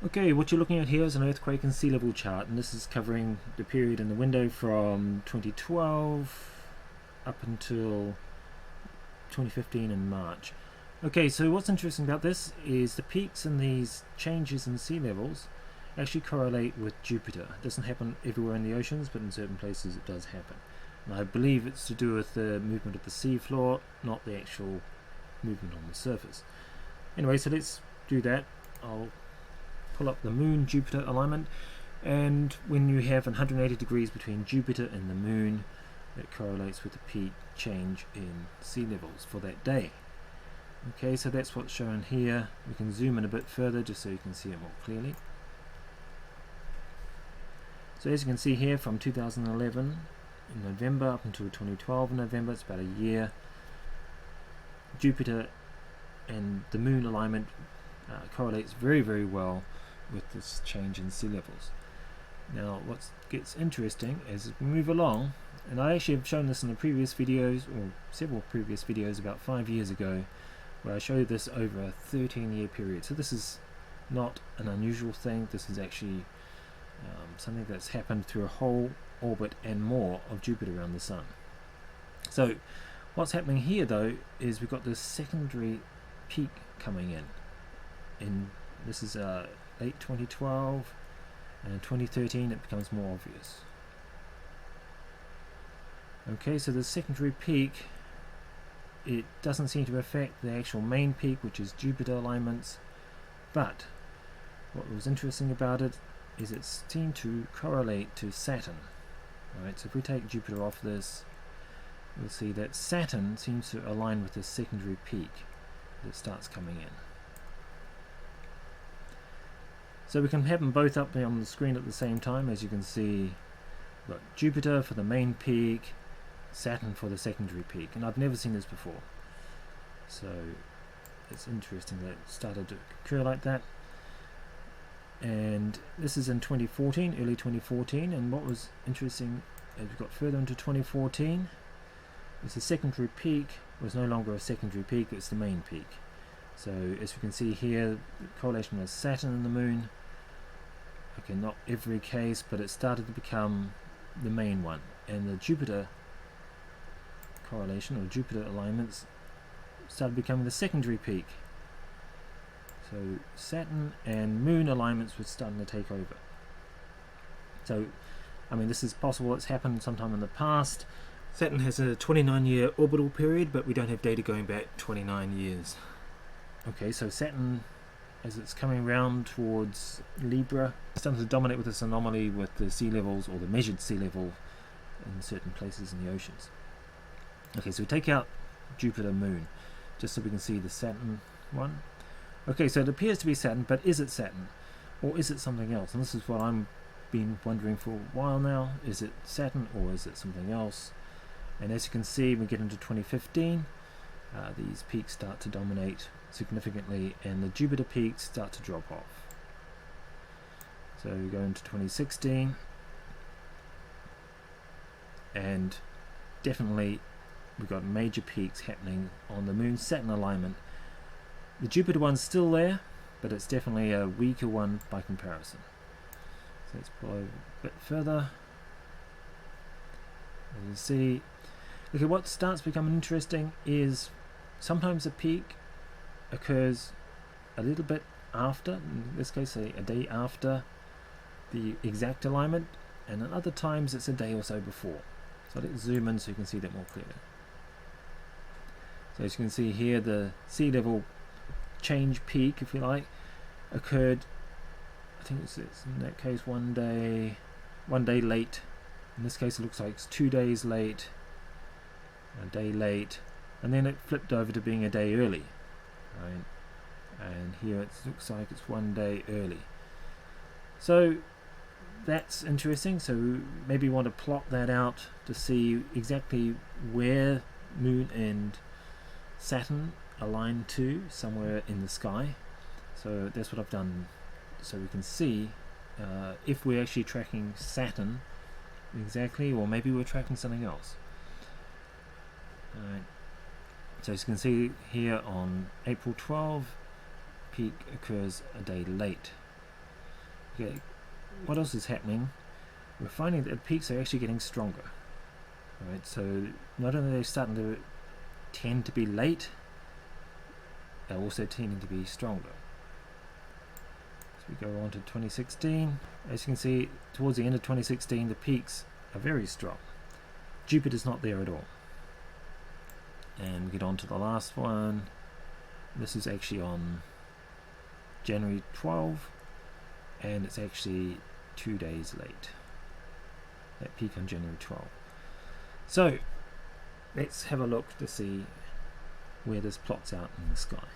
Okay, what you're looking at here is an earthquake and sea level chart, and this is covering the period in the window from 2012 up until 2015 in March. Okay, so what's interesting about this is the peaks in these changes in sea levels actually correlate with Jupiter. It doesn't happen everywhere in the oceans, but in certain places it does happen. And I believe it's to do with the movement of the sea floor, not the actual movement on the surface. Anyway, so let's do that. I'll pull up the Moon Jupiter alignment, and when you have 180 degrees between Jupiter and the Moon, it correlates with the peak change in sea levels for that day. Okay, so that's what's shown here. We can zoom in a bit further just so you can see it more clearly. So as you can see here, from 2011 in November up until 2012 in November, it's about a year, Jupiter and the Moon alignment correlates very, very well with this change in sea levels. Now what gets interesting as we move along, and I actually have shown this in the previous videos, or several previous videos about 5 years ago, where I showed this over a 13-year period. So this is not an unusual thing. This is actually something that's happened through a whole orbit and more of Jupiter around the Sun. So what's happening here though is we've got this secondary peak coming in, and this is late 2012, and in 2013 it becomes more obvious. Okay, so the secondary peak, it doesn't seem to affect the actual main peak, which is Jupiter alignments, but what was interesting about it is it seemed to correlate to Saturn. Right, so if we take Jupiter off this, we'll see that Saturn seems to align with this secondary peak that starts coming in. So we can have them both up there on the screen at the same time. As you can see, we've got Jupiter for the main peak, Saturn for the secondary peak, and I've never seen this before. So it's interesting that it started to occur like that. And this is in 2014, early 2014, and what was interesting as we got further into 2014 is the secondary peak was no longer a secondary peak, it's the main peak. So as we can see here, the correlation with Saturn and the Moon, okay, not every case, but it started to become the main one, and the Jupiter correlation or Jupiter alignments started becoming the secondary peak. So Saturn and Moon alignments were starting to take over. So I mean, this is possible, it's happened sometime in the past. Saturn has a 29-year orbital period, but we don't have data going back 29 years. Okay, so Saturn, as it's coming around towards Libra, it's starting to dominate with this anomaly with the sea levels, or the measured sea level in certain places in the oceans. Okay, so we take out Jupiter, Moon, just so we can see the Saturn one. Okay, so it appears to be Saturn, but is it Saturn? Or is it something else? And this is what I'm been wondering for a while now. Is it Saturn or is it something else? And as you can see, we get into 2015, these peaks start to dominate significantly, and the Jupiter peaks start to drop off. So we go into 2016, and definitely we've got major peaks happening on the Moon-Saturn alignment. The Jupiter one's still there, but it's definitely a weaker one by comparison. So let's pull over a bit further. As you see, okay, what starts becoming interesting is sometimes a peak occurs a little bit after, in this case a day after the exact alignment, and at other times it's a day or so before. So let's zoom in so you can see that more clearly. So as you can see here, the sea level change peak, if you like, occurred, I think it's in that case one day late. In this case it looks like it's 2 days late, a day late, and then it flipped over to being a day early, right? And here it looks like it's 1 day early. So that's interesting. So maybe you want to plot that out to see exactly where Moon and Saturn align to somewhere in the sky. So that's what I've done, so we can see if we're actually tracking Saturn exactly, or maybe we're tracking something else. Alright, so as you can see here on April 12, peak occurs a day late. Okay, what else is happening? We're finding that the peaks are actually getting stronger. Right, so not only are they starting to tend to be late, they're also tending to be stronger. So we go on to 2016. As you can see, towards the end of 2016, the peaks are very strong. Jupiter's not there at all. And we get on to the last one. This is actually on January 12, and it's actually 2 days late. That peak on January 12. So let's have a look to see where this plots out in the sky.